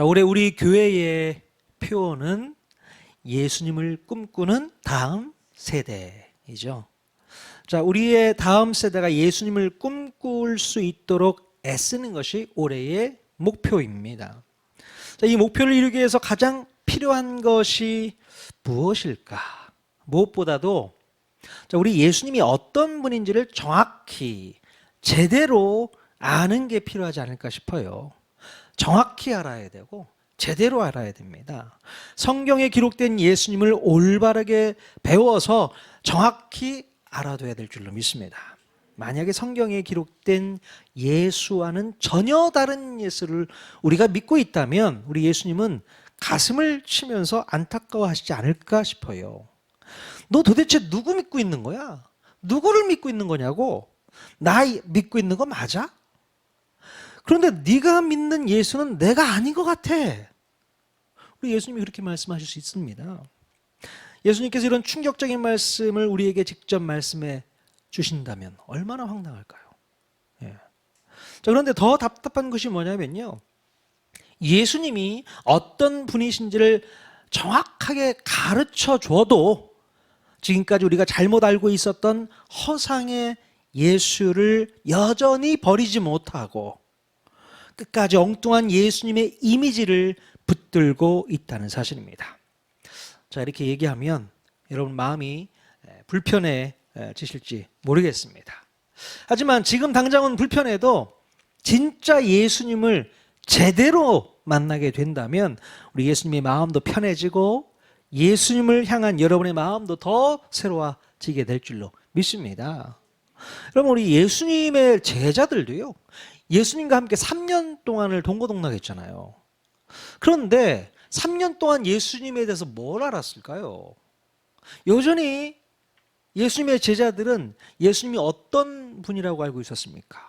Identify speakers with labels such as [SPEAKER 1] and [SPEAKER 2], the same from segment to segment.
[SPEAKER 1] 올해 우리 교회의 표어는 예수님을 꿈꾸는 다음 세대이죠. 자, 우리의 다음 세대가 예수님을 꿈꿀 수 있도록 애쓰는 것이 올해의 목표입니다. 자, 이 목표를 이루기 위해서 가장 필요한 것이 무엇일까? 무엇보다도 자, 우리 예수님이 어떤 분인지를 정확히 제대로 아는 게 필요하지 않을까 싶어요. 정확히 알아야 되고 제대로 알아야 됩니다. 성경에 기록된 예수님을 올바르게 배워서 정확히 알아둬야 될 줄로 믿습니다. 만약에 성경에 기록된 예수와는 전혀 다른 예수를 우리가 믿고 있다면 우리 예수님은 가슴을 치면서 안타까워하시지 않을까 싶어요. 너 도대체 누구 믿고 있는 거야? 누구를 믿고 있는 거냐고? 나 믿고 있는 거 맞아? 그런데 네가 믿는 예수는 내가 아닌 것 같아. 우리 예수님이 그렇게 말씀하실 수 있습니다. 예수님께서 이런 충격적인 말씀을 우리에게 직접 말씀해 주신다면 얼마나 황당할까요? 예. 자, 그런데 더 답답한 것이 뭐냐면요. 예수님이 어떤 분이신지를 정확하게 가르쳐 줘도 지금까지 우리가 잘못 알고 있었던 허상의 예수를 여전히 버리지 못하고 끝까지 엉뚱한 예수님의 이미지를 붙들고 있다는 사실입니다. 자, 이렇게 얘기하면 여러분 마음이 불편해지실지 모르겠습니다. 하지만 지금 당장은 불편해도 진짜 예수님을 제대로 만나게 된다면 우리 예수님의 마음도 편해지고 예수님을 향한 여러분의 마음도 더 새로워지게 될 줄로 믿습니다. 여러분, 우리 예수님의 제자들도요, 예수님과 함께 3년 동안을 동고동락했잖아요. 그런데 3년 동안 예수님에 대해서 뭘 알았을까요? 여전히 예수님의 제자들은 예수님이 어떤 분이라고 알고 있었습니까?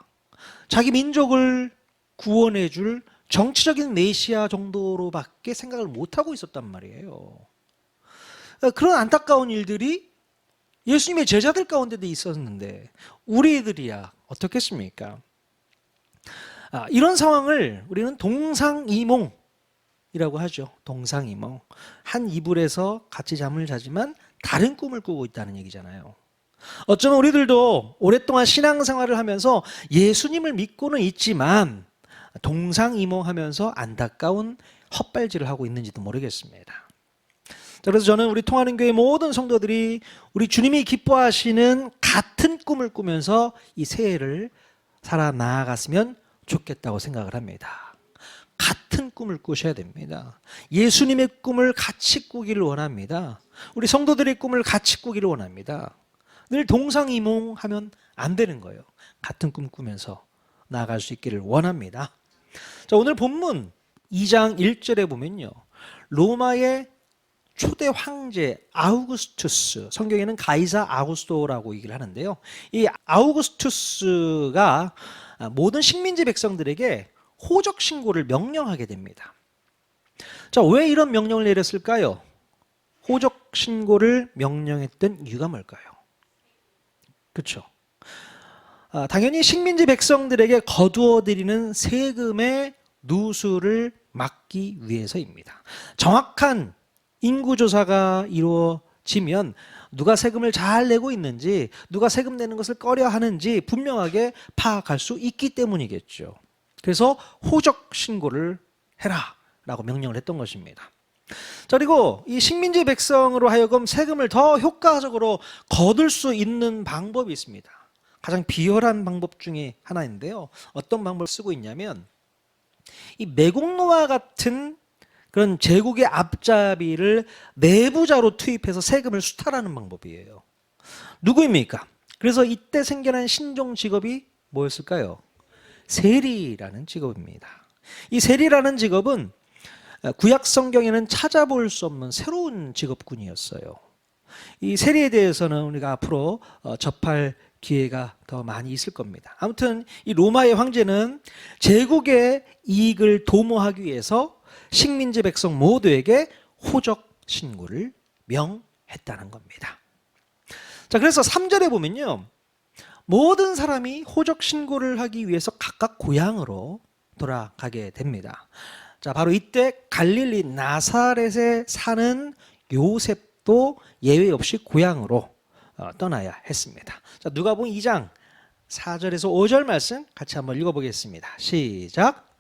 [SPEAKER 1] 자기 민족을 구원해 줄 정치적인 메시아 정도로밖에 생각을 못하고 있었단 말이에요. 그런 안타까운 일들이 예수님의 제자들 가운데도 있었는데 우리들이야 어떻겠습니까? 이런 상황을 우리는 동상이몽이라고 하죠. 동상이몽. 한 이불에서 같이 잠을 자지만 다른 꿈을 꾸고 있다는 얘기잖아요. 어쩌면 우리들도 오랫동안 신앙생활을 하면서 예수님을 믿고는 있지만 동상이몽하면서 안타까운 헛발질을 하고 있는지도 모르겠습니다. 그래서 저는 우리 통하는 교회 모든 성도들이 우리 주님이 기뻐하시는 같은 꿈을 꾸면서 이 새해를 살아나갔으면 좋겠다고 생각을 합니다. 같은 꿈을 꾸셔야 됩니다. 예수님의 꿈을 같이 꾸기를 원합니다. 우리 성도들의 꿈을 같이 꾸기를 원합니다. 늘 동상이몽하면 안 되는 거예요. 같은 꿈 꾸면서 나아갈 수 있기를 원합니다. 자, 오늘 본문 2장 1절에 보면요, 로마의 초대 황제 아우구스투스, 성경에는 가이사 아우구스토라고 얘기를 하는데요, 이 아우구스투스가 모든 식민지 백성들에게 호적 신고를 명령하게 됩니다. 자, 왜 이런 명령을 내렸을까요? 호적 신고를 명령했던 이유가 뭘까요? 그렇죠. 당연히 식민지 백성들에게 거두어들이는 세금의 누수를 막기 위해서입니다. 정확한 인구조사가 이루어지면 누가 세금을 잘 내고 있는지, 누가 세금 내는 것을 꺼려 하는지 분명하게 파악할 수 있기 때문이겠죠. 그래서 호적 신고를 해라 라고 명령을 했던 것입니다. 자, 그리고 이 식민지 백성으로 하여금 세금을 더 효과적으로 거둘 수 있는 방법이 있습니다. 가장 비열한 방법 중에 하나인데요, 어떤 방법을 쓰고 있냐면 이 매국노와 같은 그런 제국의 앞잡이를 내부자로 투입해서 세금을 수탈하는 방법이에요. 누구입니까? 그래서 이때 생겨난 신종 직업이 뭐였을까요? 세리라는 직업입니다. 이 세리라는 직업은 구약 성경에는 찾아볼 수 없는 새로운 직업군이었어요. 이 세리에 대해서는 우리가 앞으로 접할 기회가 더 많이 있을 겁니다. 아무튼 이 로마의 황제는 제국의 이익을 도모하기 위해서 식민지 백성 모두에게 호적 신고를 명했다는 겁니다. 자, 그래서 3절에 보면요, 모든 사람이 호적 신고를 하기 위해서 각각 고향으로 돌아가게 됩니다. 자, 바로 이때 갈릴리 나사렛에 사는 요셉도 예외 없이 고향으로 떠나야 했습니다. 자, 누가복음 2장 4절에서 5절 말씀 같이 한번 읽어보겠습니다. 시작.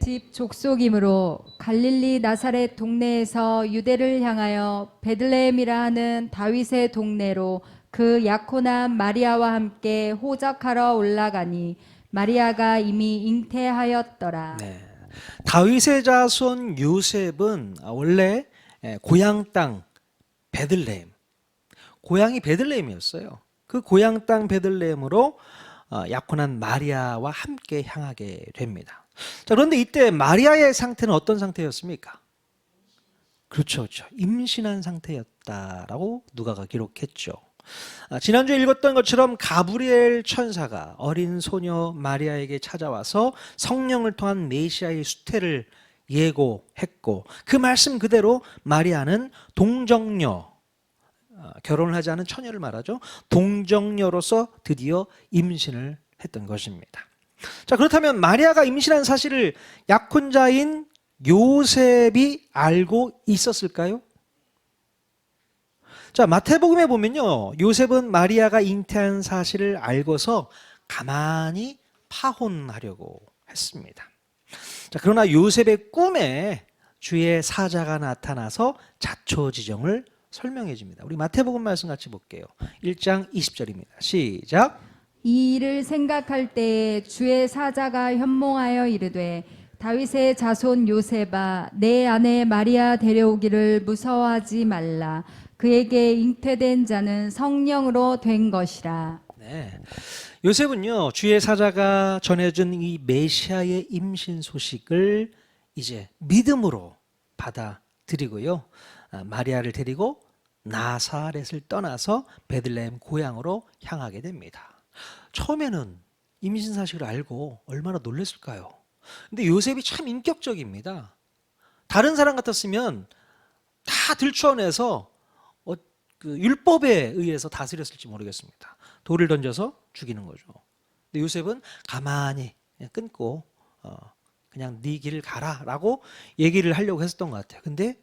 [SPEAKER 2] 집 족속이므로 갈릴리 나사렛 동네에서 유대를 향하여 베들레헴이라 하는 다윗의 동네로 그 약혼한 마리아와 함께 호적하러 올라가니 마리아가 이미 잉태하였더라.
[SPEAKER 1] 네. 다윗의 자손 요셉은 원래 고향 땅 베들레헴, 고향이 베들레헴이었어요. 그 고향 땅 베들레헴으로 약혼한 마리아와 함께 향하게 됩니다. 자, 그런데 이때 마리아의 상태는 어떤 상태였습니까? 그렇죠. 임신한 상태였다라고 누가가 기록했죠. 지난주에 읽었던 것처럼 가브리엘 천사가 어린 소녀 마리아에게 찾아와서 성령을 통한 메시아의 수태를 예고했고, 그 말씀 그대로 마리아는 동정녀, 결혼을 하지 않은 처녀를 말하죠. 동정녀로서 드디어 임신을 했던 것입니다. 자, 그렇다면 마리아가 임신한 사실을 약혼자인 요셉이 알고 있었을까요? 자, 마태복음에 보면요, 요셉은 마리아가 잉태한 사실을 알고서 가만히 파혼하려고 했습니다. 자, 그러나 요셉의 꿈에 주의 사자가 나타나서 자초지정을 설명해 줍니다. 우리 마태복음 말씀 같이 볼게요. 1장 20절입니다. 시작.
[SPEAKER 2] 이 일을 생각할 때에 주의 사자가 현몽하여 이르되 다윗의 자손 요셉아 내 아내 마리아 데려오기를 무서워하지 말라. 그에게 잉태된 자는 성령으로 된 것이라.
[SPEAKER 1] 네. 요셉은요, 주의 사자가 전해준 이 메시아의 임신 소식을 이제 믿음으로 받아들이고요, 마리아를 데리고 나사렛을 떠나서 베들레헴 고향으로 향하게 됩니다. 처음에는 임신 사실을 알고 얼마나 놀랐을까요? 근데 요셉이 참 인격적입니다. 다른 사람 같았으면 다 들추어내서 그 율법에 의해서 다스렸을지 모르겠습니다. 돌을 던져서 죽이는 거죠. 근데 요셉은 가만히 그냥 끊고 그냥 네 길을 가라라고 얘기를 하려고 했었던 것 같아요. 근데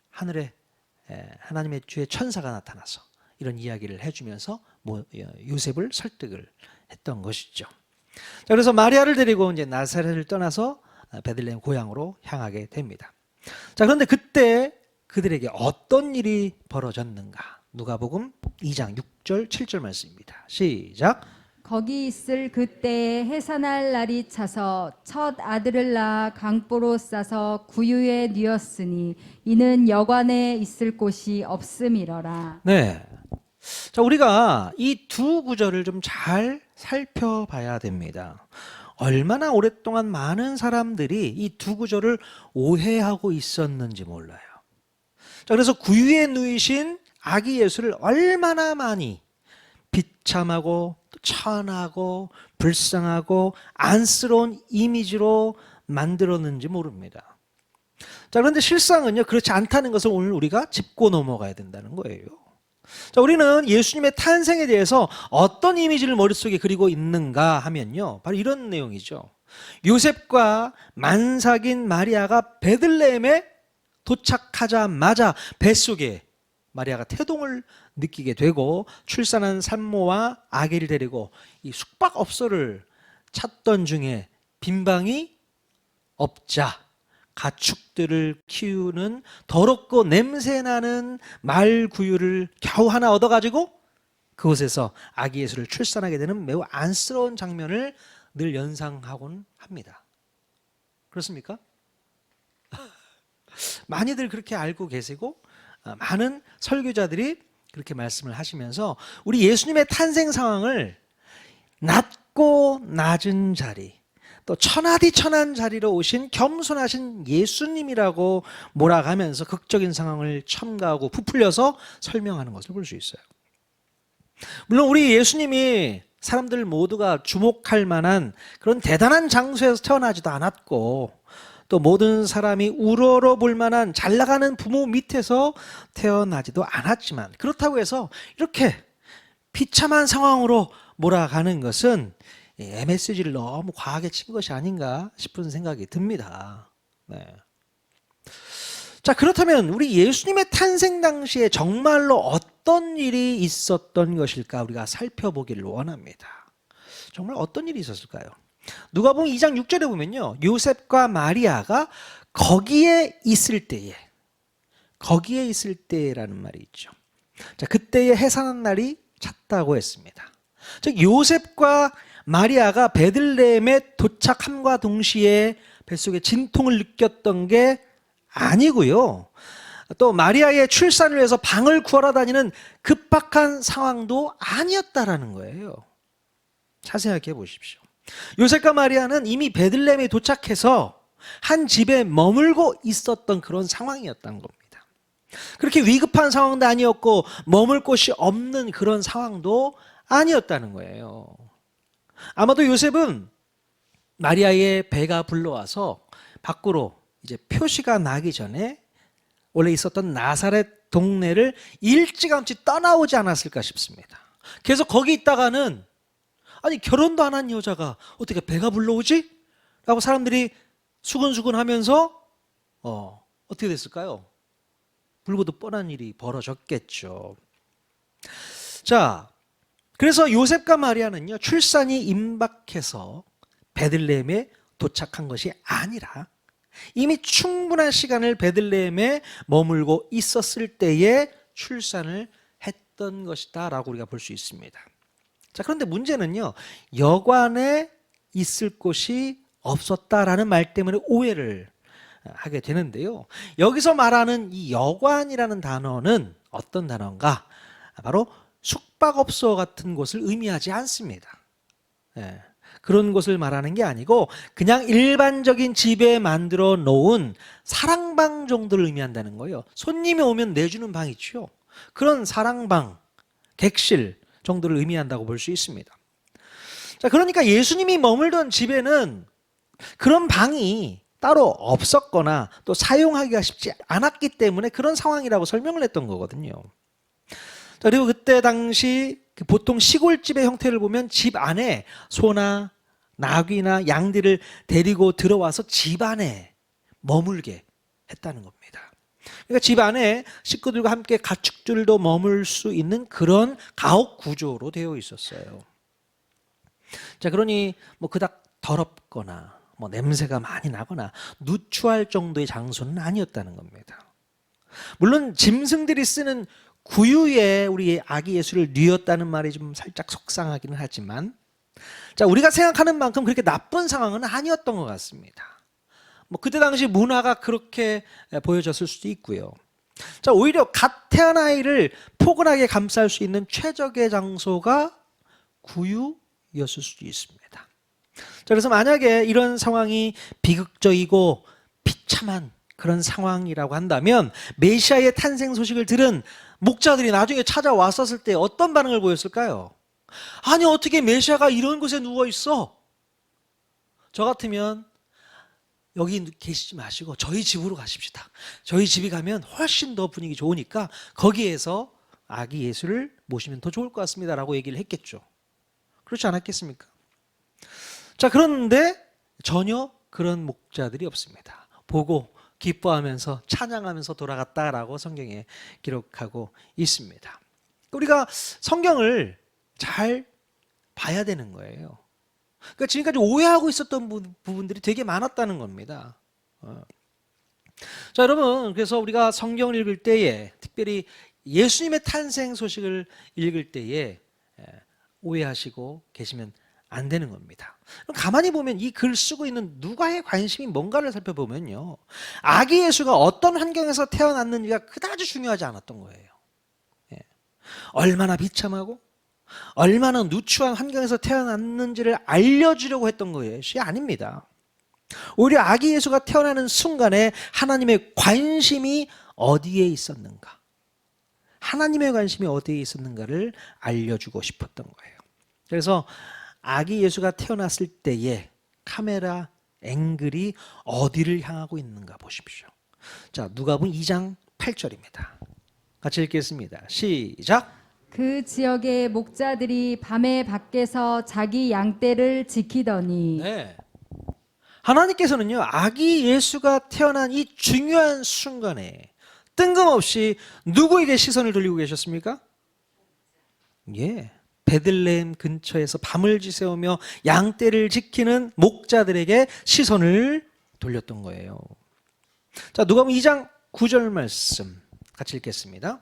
[SPEAKER 1] 하늘에 하나님의 주의 천사가 나타나서 이런 이야기를 해주면서 요셉을 설득을 했던 것이죠. 자, 그래서 마리아를 데리고 이제 나사렛을 떠나서 베들레헴 고향으로 향하게 됩니다. 자, 그런데 그때 그들에게 어떤 일이 벌어졌는가? 누가복음 2장 6절 7절 말씀입니다. 시작.
[SPEAKER 2] 거기 있을 그때에 해산할 날이 차서 첫 아들을 낳아 강보로 싸서 구유에 뉘었으니 이는 여관에 있을 곳이 없음이러라.
[SPEAKER 1] 네. 자, 우리가 이 두 구절을 좀 잘 살펴봐야 됩니다. 얼마나 오랫동안 많은 사람들이 이 두 구절을 오해하고 있었는지 몰라요. 자, 그래서 구유에 누이신 아기 예수를 얼마나 많이 비참하고 천하고 불쌍하고 안쓰러운 이미지로 만들었는지 모릅니다. 자, 그런데 실상은요, 그렇지 않다는 것을 오늘 우리가 짚고 넘어가야 된다는 거예요. 자, 우리는 예수님의 탄생에 대해서 어떤 이미지를 머릿속에 그리고 있는가 하면요, 바로 이런 내용이죠. 요셉과 만삭인 마리아가 베들레헴에 도착하자마자 뱃속에 마리아가 태동을 느끼게 되고 출산한 산모와 아기를 데리고 이 숙박업소를 찾던 중에 빈방이 없자 가축들을 키우는 더럽고 냄새나는 말구유를 겨우 하나 얻어가지고 그곳에서 아기 예수를 출산하게 되는 매우 안쓰러운 장면을 늘 연상하곤 합니다. 그렇습니까? 많이들 그렇게 알고 계시고 많은 설교자들이 그렇게 말씀을 하시면서 우리 예수님의 탄생 상황을 낮고 낮은 자리, 또 천하디 천한 자리로 오신 겸손하신 예수님이라고 몰아가면서 극적인 상황을 첨가하고 부풀려서 설명하는 것을 볼 수 있어요. 물론 우리 예수님이 사람들 모두가 주목할 만한 그런 대단한 장소에서 태어나지도 않았고, 또 모든 사람이 우러러 볼 만한 잘 나가는 부모 밑에서 태어나지도 않았지만, 그렇다고 해서 이렇게 비참한 상황으로 몰아가는 것은 MSG를 너무 과하게 친 것이 아닌가 싶은 생각이 듭니다. 네. 자, 그렇다면 우리 예수님의 탄생 당시에 정말로 어떤 일이 있었던 것일까 우리가 살펴보기를 원합니다. 정말 어떤 일이 있었을까요? 누가복음 2장 6절에 보면요, 요셉과 마리아가 거기에 있을 때라는 말이 있죠. 자, 그때에 해산한 날이 찼다고 했습니다. 즉 요셉과 마리아가 베들레헴에 도착함과 동시에 뱃속에 진통을 느꼈던 게 아니고요, 또 마리아의 출산을 위해서 방을 구하러 다니는 급박한 상황도 아니었다라는 거예요. 자세하게 보십시오. 요셉과 마리아는 이미 베들레헴에 도착해서 한 집에 머물고 있었던 그런 상황이었던 겁니다. 그렇게 위급한 상황도 아니었고 머물 곳이 없는 그런 상황도 아니었다는 거예요. 아마도 요셉은 마리아의 배가 불러와서 밖으로 이제 표시가 나기 전에 원래 있었던 나사렛 동네를 일찌감치 떠나오지 않았을까 싶습니다. 그래서 거기 있다가는 아니 결혼도 안 한 여자가 어떻게 배가 불러오지? 라고 사람들이 수근수근 하면서 어떻게 됐을까요? 불보듯 뻔한 일이 벌어졌겠죠. 자, 그래서 요셉과 마리아는요, 출산이 임박해서 베들레헴에 도착한 것이 아니라 이미 충분한 시간을 베들레헴에 머물고 있었을 때에 출산을 했던 것이다 라고 우리가 볼 수 있습니다. 자, 그런데 문제는요, 여관에 있을 곳이 없었다라는 말 때문에 오해를 하게 되는데요, 여기서 말하는 이 여관이라는 단어는 어떤 단어인가? 바로 숙박업소 같은 곳을 의미하지 않습니다. 예, 그런 곳을 말하는 게 아니고 그냥 일반적인 집에 만들어 놓은 사랑방 정도를 의미한다는 거예요. 손님이 오면 내주는 방 있죠. 그런 사랑방, 객실 정도를 의미한다고 볼 수 있습니다. 자, 그러니까 예수님이 머물던 집에는 그런 방이 따로 없었거나 또 사용하기가 쉽지 않았기 때문에 그런 상황이라고 설명을 했던 거거든요. 자, 그리고 그때 당시 보통 시골집의 형태를 보면 집 안에 소나 나귀나 양들을 데리고 들어와서 집 안에 머물게 했다는 겁니다. 그러니까 집 안에 식구들과 함께 가축들도 머물 수 있는 그런 가옥 구조로 되어 있었어요. 자, 그러니 뭐 그닥 더럽거나 뭐 냄새가 많이 나거나 누추할 정도의 장소는 아니었다는 겁니다. 물론 짐승들이 쓰는 구유에 우리 아기 예수를 뉘었다는 말이 좀 살짝 속상하기는 하지만, 자, 우리가 생각하는 만큼 그렇게 나쁜 상황은 아니었던 것 같습니다. 뭐 그때 당시 문화가 그렇게 보여졌을 수도 있고요. 자, 오히려 갓 태어난 아이를 포근하게 감쌀 수 있는 최적의 장소가 구유였을 수도 있습니다. 자, 그래서 만약에 이런 상황이 비극적이고 비참한 그런 상황이라고 한다면 메시아의 탄생 소식을 들은 목자들이 나중에 찾아왔었을 때 어떤 반응을 보였을까요? 아니 어떻게 메시아가 이런 곳에 누워 있어? 저 같으면 여기 계시지 마시고 저희 집으로 가십시다. 저희 집에 가면 훨씬 더 분위기 좋으니까 거기에서 아기 예수를 모시면 더 좋을 것 같습니다 라고 얘기를 했겠죠. 그렇지 않았겠습니까? 자, 그런데 전혀 그런 목자들이 없습니다. 보고 기뻐하면서 찬양하면서 돌아갔다라고 성경에 기록하고 있습니다. 우리가 성경을 잘 봐야 되는 거예요. 그러니까 지금까지 오해하고 있었던 부분들이 되게 많았다는 겁니다. 자, 여러분, 그래서 우리가 성경을 읽을 때에 특별히 예수님의 탄생 소식을 읽을 때에 오해하시고 계시면 안 되는 겁니다. 가만히 보면 이 글 쓰고 있는 누가의 관심이 뭔가를 살펴보면요, 아기 예수가 어떤 환경에서 태어났는지가 그다지 중요하지 않았던 거예요. 얼마나 비참하고 얼마나 누추한 환경에서 태어났는지를 알려주려고 했던 것이 아닙니다. 오히려 아기 예수가 태어나는 순간에 하나님의 관심이 어디에 있었는가, 하나님의 관심이 어디에 있었는가를 알려주고 싶었던 거예요. 그래서 아기 예수가 태어났을 때의 카메라 앵글이 어디를 향하고 있는가 보십시오. 자, 누가복음 2장 8절입니다. 같이 읽겠습니다. 시작.
[SPEAKER 2] 그 지역의 목자들이 밤에 밖에서 자기 양떼를 지키더니
[SPEAKER 1] 네. 하나님께서는요, 아기 예수가 태어난 이 중요한 순간에 뜬금없이 누구에게 시선을 돌리고 계셨습니까? 예. 베들레헴 근처에서 밤을 지새우며 양떼를 지키는 목자들에게 시선을 돌렸던 거예요. 자, 누가복음 2장 9절 말씀 같이 읽겠습니다.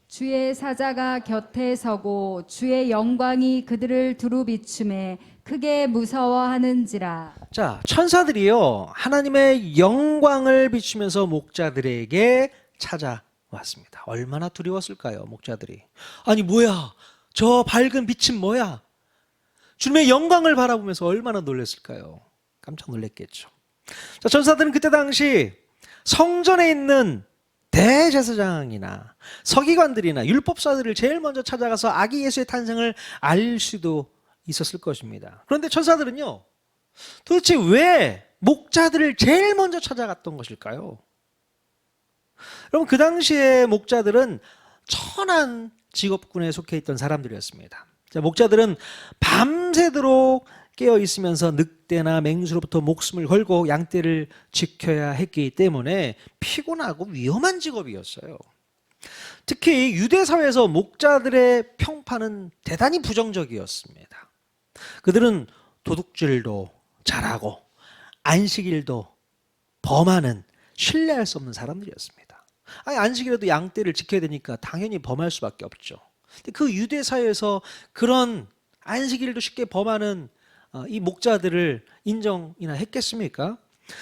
[SPEAKER 2] 주의 사자가 곁에 서고 주의 영광이 그들을 두루 비춤에 크게 무서워하는지라.
[SPEAKER 1] 자, 천사들이요, 하나님의 영광을 비추면서 목자들에게 찾아왔습니다. 얼마나 두려웠을까요, 목자들이? 아니, 뭐야? 저 밝은 빛은 뭐야? 주님의 영광을 바라보면서 얼마나 놀랐을까요? 깜짝 놀랐겠죠. 자, 천사들은 그때 당시 성전에 있는 대제사장이나 서기관들이나 율법사들을 제일 먼저 찾아가서 아기 예수의 탄생을 알 수도 있었을 것입니다. 그런데 천사들은요, 도대체 왜 목자들을 제일 먼저 찾아갔던 것일까요? 여러분, 그 당시에 목자들은 천한 직업군에 속해 있던 사람들이었습니다. 자, 목자들은 밤새도록 깨어 있으면서 늑대나 맹수로부터 목숨을 걸고 양떼를 지켜야 했기 때문에 피곤하고 위험한 직업이었어요. 특히 유대 사회에서 목자들의 평판은 대단히 부정적이었습니다. 그들은 도둑질도 잘하고 안식일도 범하는 신뢰할 수 없는 사람들이었습니다. 아니, 안식일에도 양떼를 지켜야 되니까 당연히 범할 수밖에 없죠. 근데 그 유대 사회에서 그런 안식일도 쉽게 범하는 이 목자들을 인정이나 했겠습니까?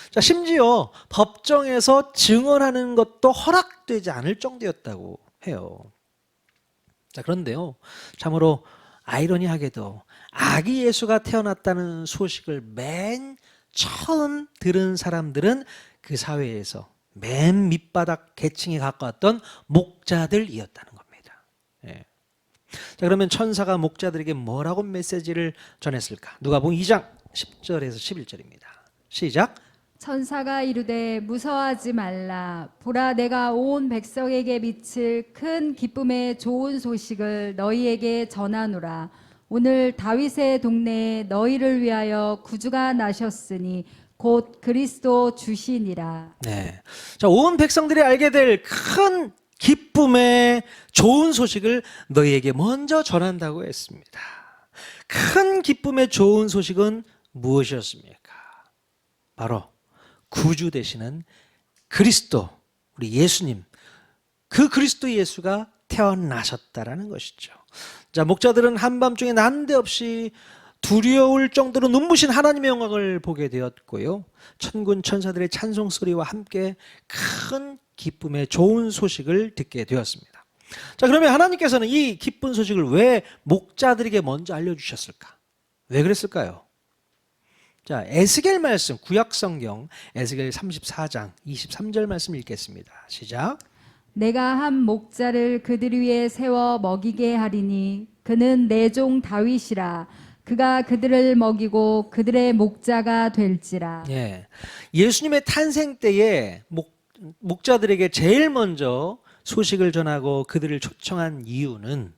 [SPEAKER 1] 자, 심지어 법정에서 증언하는 것도 허락되지 않을 정도였다고 해요. 자, 그런데요, 참으로 아이러니하게도 아기 예수가 태어났다는 소식을 맨 처음 들은 사람들은 그 사회에서 맨 밑바닥 계층에 가까웠던 목자들이었다는 겁니다. 예. 자, 그러면 천사가 목자들에게 뭐라고 메시지를 전했을까? 누가복음 2장 10절에서 11절입니다. 시작.
[SPEAKER 2] 천사가 이르되 무서워하지 말라. 보라, 내가 온 백성에게 미칠 큰 기쁨의 좋은 소식을 너희에게 전하노라. 오늘 다윗의 동네에 너희를 위하여 구주가 나셨으니 곧 그리스도 주시니라.
[SPEAKER 1] 네. 자, 온 백성들이 알게 될 큰 기쁨의 좋은 소식을 너희에게 먼저 전한다고 했습니다. 큰 기쁨의 좋은 소식은 무엇이었습니까? 바로 구주 되시는 그리스도, 우리 예수님, 그 그리스도 예수가 태어나셨다라는 것이죠. 자, 목자들은 한밤중에 난데없이 두려울 정도로 눈부신 하나님의 영광을 보게 되었고요, 천군 천사들의 찬송 소리와 함께 큰 기쁨의 좋은 소식을 듣게 되었습니다. 자, 그러면 하나님께서는 이 기쁜 소식을 왜 목자들에게 먼저 알려주셨을까? 왜 그랬을까요? 자, 에스겔 말씀, 구약성경 에스겔 34장 23절 말씀 읽겠습니다. 시작.
[SPEAKER 2] 내가 한 목자를 그들 위에 세워 먹이게 하리니 그는 내 종 다윗이라. 그가 그들을 먹이고 그들의 목자가 될지라.
[SPEAKER 1] 예, 예수님의 탄생 때에 목자들에게 제일 먼저 소식을 전하고 그들을 초청한 이유는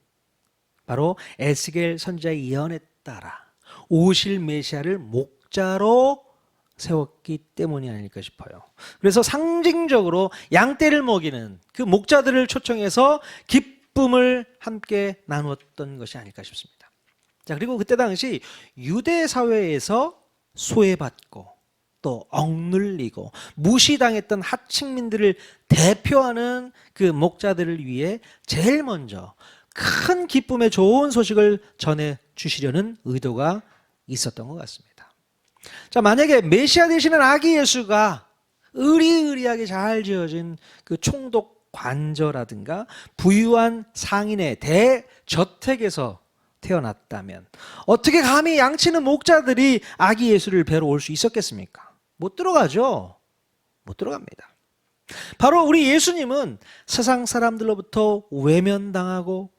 [SPEAKER 1] 바로 에스겔 선지자의 예언에 따라 오실 메시아를 목자로 세웠기 때문이 아닐까 싶어요. 그래서 상징적으로 양떼를 먹이는 그 목자들을 초청해서 기쁨을 함께 나누었던 것이 아닐까 싶습니다. 자, 그리고 그때 당시 유대 사회에서 소외받고 또 억눌리고 무시당했던 하층민들을 대표하는 그 목자들을 위해 제일 먼저 큰 기쁨의 좋은 소식을 전해 주시려는 의도가 있었던 것 같습니다. 자, 만약에 메시아 되시는 아기 예수가 의리의리하게 잘 지어진 그 총독 관저라든가 부유한 상인의 대저택에서 태어났다면 어떻게 감히 양치는 목자들이 아기 예수를 뵈러 올 수 있었겠습니까? 못 들어가죠. 못 들어갑니다. 바로 우리 예수님은 세상 사람들로부터 외면당하고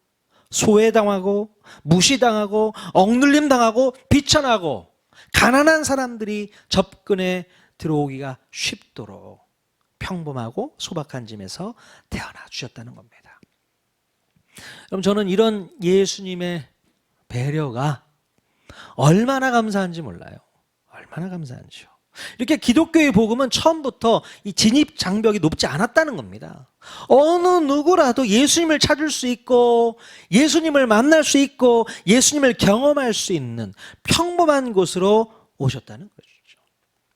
[SPEAKER 1] 소외당하고 무시당하고 억눌림당하고 비천하고 가난한 사람들이 접근해 들어오기가 쉽도록 평범하고 소박한 집에서 태어나 주셨다는 겁니다. 그럼 저는 이런 예수님의 배려가 얼마나 감사한지 몰라요. 얼마나 감사한지요. 이렇게 기독교의 복음은 처음부터 이 진입 장벽이 높지 않았다는 겁니다. 어느 누구라도 예수님을 찾을 수 있고 예수님을 만날 수 있고 예수님을 경험할 수 있는 평범한 곳으로 오셨다는 것이죠.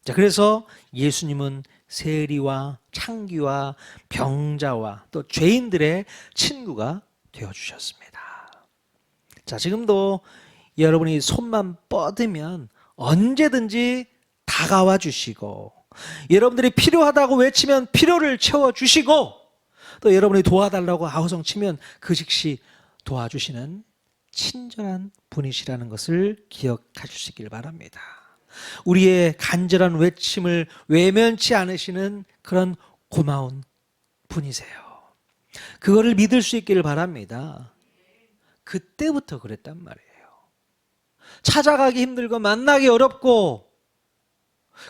[SPEAKER 1] 자, 그래서 예수님은 세리와 창기와 병자와 또 죄인들의 친구가 되어주셨습니다. 자, 지금도 여러분이 손만 뻗으면 언제든지 다가와 주시고 여러분들이 필요하다고 외치면 필요를 채워주시고 또 여러분이 도와달라고 아우성 치면 그 즉시 도와주시는 친절한 분이시라는 것을 기억하시길 바랍니다. 우리의 간절한 외침을 외면치 않으시는 그런 고마운 분이세요. 그거를 믿을 수 있기를 바랍니다. 그때부터 그랬단 말이에요. 찾아가기 힘들고 만나기 어렵고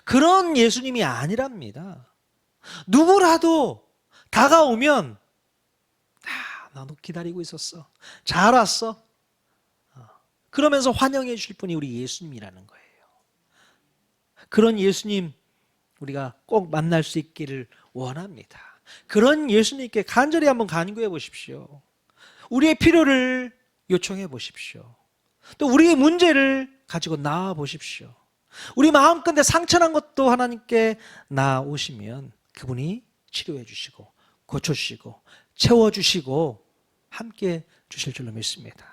[SPEAKER 1] 그런 예수님이 아니랍니다. 누구라도 다가오면 나도 기다리고 있었어. 잘 왔어. 그러면서 환영해 주실 분이 우리 예수님이라는 거예요. 그런 예수님 우리가 꼭 만날 수 있기를 원합니다. 그런 예수님께 간절히 한번 간구해 보십시오. 우리의 필요를 요청해 보십시오. 또 우리의 문제를 가지고 나와 보십시오. 우리 마음가운데 상처난 것도 하나님께 나오시면 그분이 치료해 주시고 고쳐주시고 채워주시고 함께 주실 줄로 믿습니다.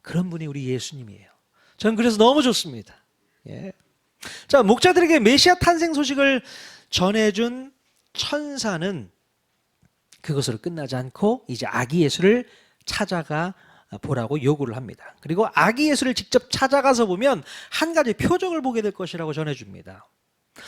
[SPEAKER 1] 그런 분이 우리 예수님이에요. 저는 그래서 너무 좋습니다. 예. 자, 목자들에게 메시아 탄생 소식을 전해준 천사는 그것으로 끝나지 않고 이제 아기 예수를 찾아가 보라고 요구를 합니다. 그리고 아기 예수를 직접 찾아가서 보면 한 가지 표적을 보게 될 것이라고 전해줍니다.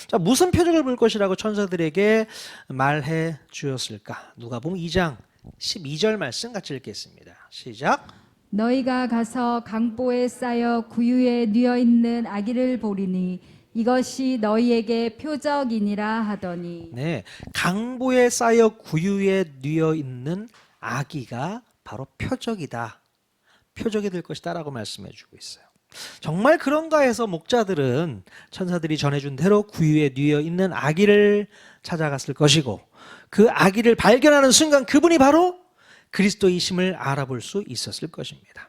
[SPEAKER 1] 자, 무슨 표적을 볼 것이라고 천사들에게 말해 주었을까? 누가복음 2장 12절 말씀 같이 읽겠습니다. 시작.
[SPEAKER 2] 너희가 가서 강보에 쌓여 구유에 뉘어 있는 아기를 보리니 이것이 너희에게 표적이니라 하더니.
[SPEAKER 1] 네, 강보에 쌓여 구유에 뉘어 있는 아기가 바로 표적이다. 표적이 될 것이다라고 말씀해 주고 있어요. 정말 그런가 해서 목자들은 천사들이 전해준 대로 구유에 뉘어 있는 아기를 찾아갔을 것이고 그 아기를 발견하는 순간 그분이 바로 그리스도이심을 알아볼 수 있었을 것입니다.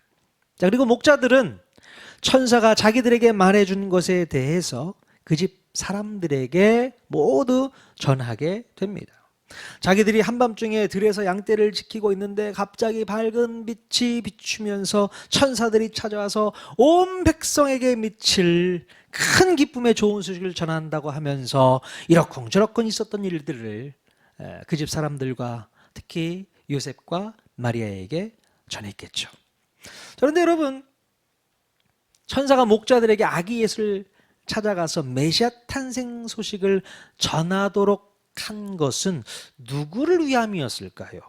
[SPEAKER 1] 자, 그리고 목자들은 천사가 자기들에게 말해준 것에 대해서 그 집 사람들에게 모두 전하게 됩니다. 자기들이 한밤중에 들에서 양떼를 지키고 있는데 갑자기 밝은 빛이 비추면서 천사들이 찾아와서 온 백성에게 미칠 큰 기쁨의 좋은 소식을 전한다고 하면서 이러쿵저러쿵 있었던 일들을 그 집 사람들과 특히 요셉과 마리아에게 전했겠죠. 그런데 여러분, 천사가 목자들에게 아기 예수를 찾아가서 메시아 탄생 소식을 전하도록 한 것은 누구를 위함이었을까요?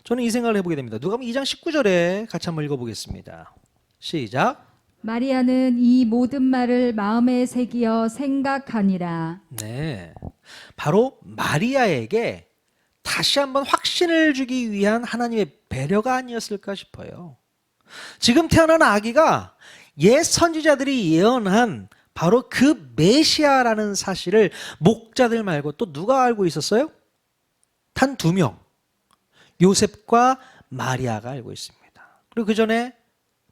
[SPEAKER 1] 저는 이 생각을 해보게 됩니다. 누가복음 2장 19절에 같이 한번 읽어보겠습니다. 시작.
[SPEAKER 2] 마리아는 이 모든 말을 마음에 새기어 생각하니라.
[SPEAKER 1] 네, 바로 마리아에게 다시 한번 확신을 주기 위한 하나님의 배려가 아니었을까 싶어요. 지금 태어난 아기가 옛 선지자들이 예언한 바로 그 메시아라는 사실을 목자들 말고 또 누가 알고 있었어요? 단 2명. 요셉과 마리아가 알고 있습니다. 그리고 그 전에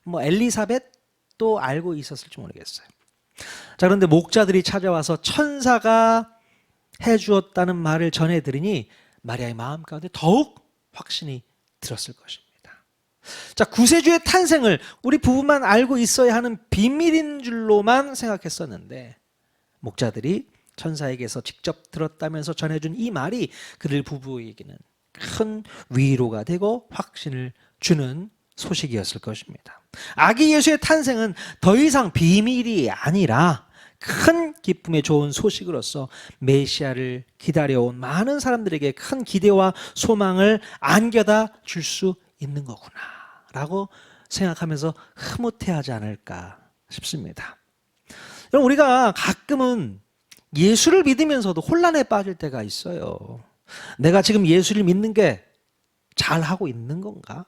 [SPEAKER 1] 엘리사벳도 알고 있었을지 모르겠어요. 자, 그런데 목자들이 찾아와서 천사가 해주었다는 말을 전해들으니 마리아의 마음 가운데 더욱 확신이 들었을 것입니다. 자, 구세주의 탄생을 우리 부부만 알고 있어야 하는 비밀인 줄로만 생각했었는데 목자들이 천사에게서 직접 들었다면서 전해준 이 말이 그들 부부에게는 큰 위로가 되고 확신을 주는 소식이었을 것입니다. 아기 예수의 탄생은 더 이상 비밀이 아니라 큰 기쁨의 좋은 소식으로서 메시아를 기다려온 많은 사람들에게 큰 기대와 소망을 안겨다 줄 수 있는 거구나 라고 생각하면서 흐뭇해하지 않을까 싶습니다. 여러분, 우리가 가끔은 예수를 믿으면서도 혼란에 빠질 때가 있어요. 내가 지금 예수를 믿는 게 잘하고 있는 건가?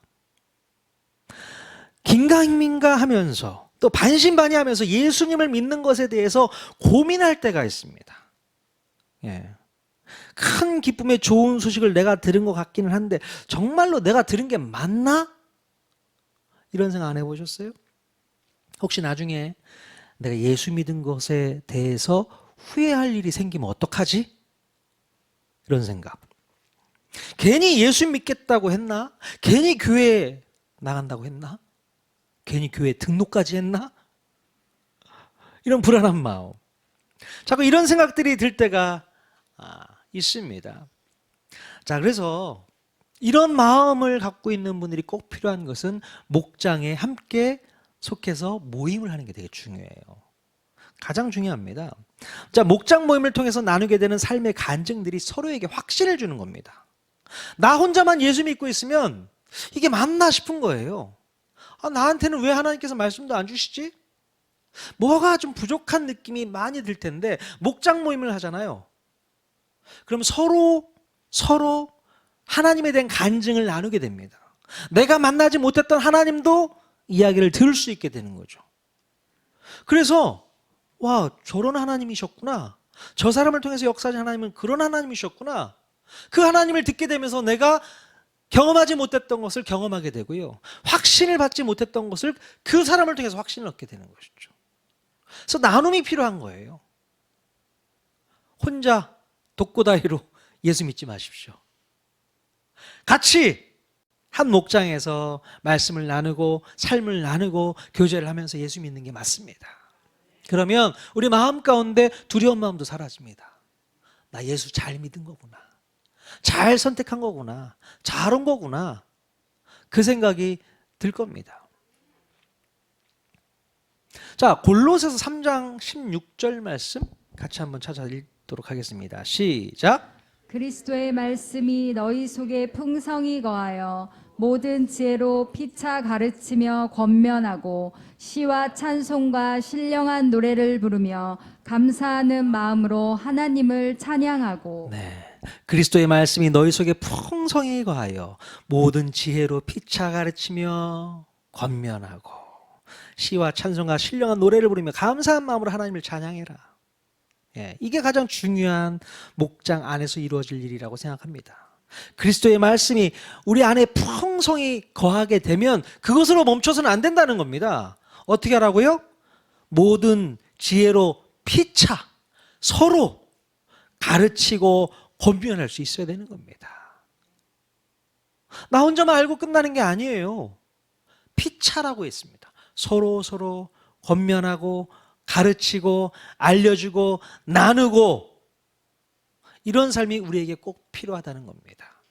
[SPEAKER 1] 긴가민가 하면서 또 반신반의하면서 예수님을 믿는 것에 대해서 고민할 때가 있습니다. 예. 큰 기쁨의 좋은 소식을 내가 들은 것 같기는 한데 정말로 내가 들은 게 맞나? 이런 생각 안 해보셨어요? 혹시 나중에 내가 예수 믿은 것에 대해서 후회할 일이 생기면 어떡하지? 이런 생각. 괜히 예수 믿겠다고 했나? 괜히 교회 나간다고 했나? 괜히 교회 등록까지 했나? 이런 불안한 마음. 자꾸 이런 생각들이 들 때가 있습니다. 자, 그래서 이런 마음을 갖고 있는 분들이 꼭 필요한 것은 목장에 함께 속해서 모임을 하는 게 되게 중요해요. 가장 중요합니다. 자, 목장 모임을 통해서 나누게 되는 삶의 간증들이 서로에게 확신을 주는 겁니다. 나 혼자만 예수 믿고 있으면 이게 맞나 싶은 거예요. 나한테는 왜 하나님께서 말씀도 안 주시지? 뭐가 좀 부족한 느낌이 많이 들 텐데 목장 모임을 하잖아요. 그럼 서로 하나님에 대한 간증을 나누게 됩니다. 내가 만나지 못했던 하나님도 이야기를 들을 수 있게 되는 거죠. 그래서 와, 저런 하나님이셨구나. 저 사람을 통해서 역사하신 하나님은 그런 하나님이셨구나. 그 하나님을 듣게 되면서 내가 경험하지 못했던 것을 경험하게 되고요. 확신을 받지 못했던 것을 그 사람을 통해서 확신을 얻게 되는 것이죠. 그래서 나눔이 필요한 거예요. 혼자 독고다이로 예수 믿지 마십시오. 같이 한 목장에서 말씀을 나누고 삶을 나누고 교제를 하면서 예수 믿는 게 맞습니다. 그러면 우리 마음 가운데 두려운 마음도 사라집니다. 나 예수 잘 믿은 거구나. 잘 선택한 거구나. 잘 온 거구나. 그 생각이 들 겁니다. 자, 골로새서 3장 16절 말씀 같이 한번 찾아 읽도록 하겠습니다. 시작.
[SPEAKER 2] 그리스도의 말씀이 너희 속에 풍성히 거하여 모든 지혜로 피차 가르치며 권면하고 시와 찬송과 신령한 노래를 부르며 감사하는 마음으로 하나님을 찬양하고.
[SPEAKER 1] 네. 그리스도의 말씀이 너희 속에 풍성히 거하여 모든 지혜로 피차 가르치며 권면하고 시와 찬송과 신령한 노래를 부르며 감사한 마음으로 하나님을 찬양해라. 예, 이게 가장 중요한 목장 안에서 이루어질 일이라고 생각합니다. 그리스도의 말씀이 우리 안에 풍성히 거하게 되면 그것으로 멈춰서는 안 된다는 겁니다. 어떻게 하라고요? 모든 지혜로 피차 서로 가르치고 권면할 수 있어야 되는 겁니다. 나 혼자만 알고 끝나는 게 아니에요. 피차라고 했습니다. 서로 권면하고 가르치고 알려주고 나누고 이런 삶이 우리에게 꼭 필요하다는 겁니다.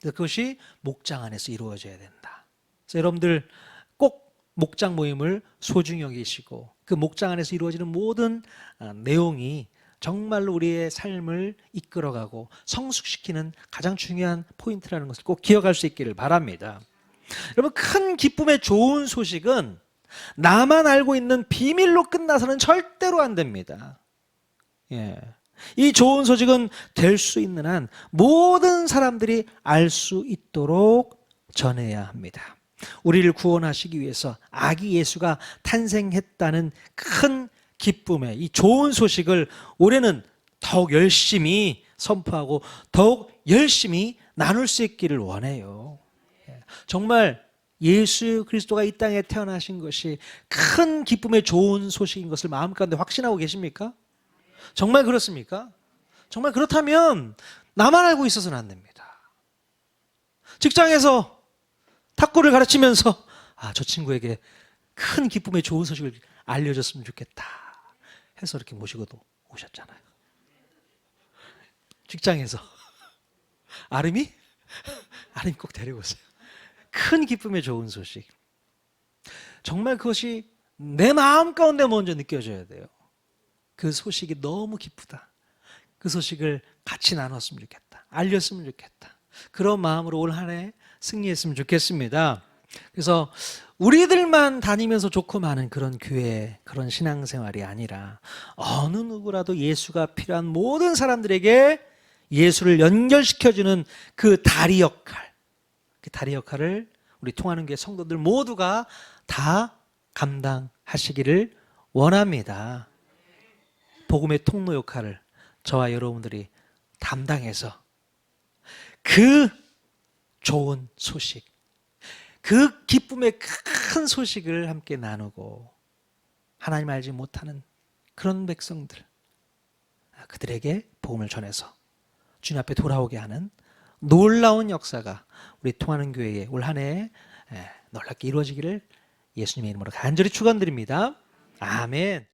[SPEAKER 1] 그것이 목장 안에서 이루어져야 된다. 그래서 여러분들 꼭 목장 모임을 소중히 여기시고 그 목장 안에서 이루어지는 모든 내용이 정말로 우리의 삶을 이끌어가고 성숙시키는 가장 중요한 포인트라는 것을 꼭 기억할 수 있기를 바랍니다. 여러분, 큰 기쁨의 좋은 소식은 나만 알고 있는 비밀로 끝나서는 절대로 안 됩니다. 예. 이 좋은 소식은 될 수 있는 한 모든 사람들이 알 수 있도록 전해야 합니다. 우리를 구원하시기 위해서 아기 예수가 탄생했다는 큰 기쁨의 이 좋은 소식을 올해는 더욱 열심히 선포하고 더욱 열심히 나눌 수 있기를 원해요. 정말 예수 그리스도가 이 땅에 태어나신 것이 큰 기쁨의 좋은 소식인 것을 마음 가운데 확신하고 계십니까? 정말 그렇습니까? 정말 그렇다면 나만 알고 있어서는 안 됩니다. 직장에서 탁구를 가르치면서 저 친구에게 큰 기쁨의 좋은 소식을 알려줬으면 좋겠다 해서 이렇게 모시고도 오셨잖아요. 직장에서 아름이 꼭 데리고 오세요. 큰 기쁨의 좋은 소식. 정말 그것이 내 마음 가운데 먼저 느껴져야 돼요. 그 소식이 너무 기쁘다. 그 소식을 같이 나눴으면 좋겠다. 알렸으면 좋겠다. 그런 마음으로 올 한 해 승리했으면 좋겠습니다. 그래서 우리들만 다니면서 좋고 많은 그런 교회, 그런 신앙생활이 아니라 어느 누구라도 예수가 필요한 모든 사람들에게 예수를 연결시켜주는 그 다리 역할, 그 다리 역할을 우리 통하는 교회 성도들 모두가 다 감당하시기를 원합니다. 복음의 통로 역할을 저와 여러분들이 담당해서 그 좋은 소식, 그 기쁨의 큰 소식을 함께 나누고 하나님 알지 못하는 그런 백성들, 그들에게 복음을 전해서 주님 앞에 돌아오게 하는 놀라운 역사가 우리 통하는 교회에 올 한 해 놀랍게 이루어지기를 예수님의 이름으로 간절히 축원드립니다. 아멘.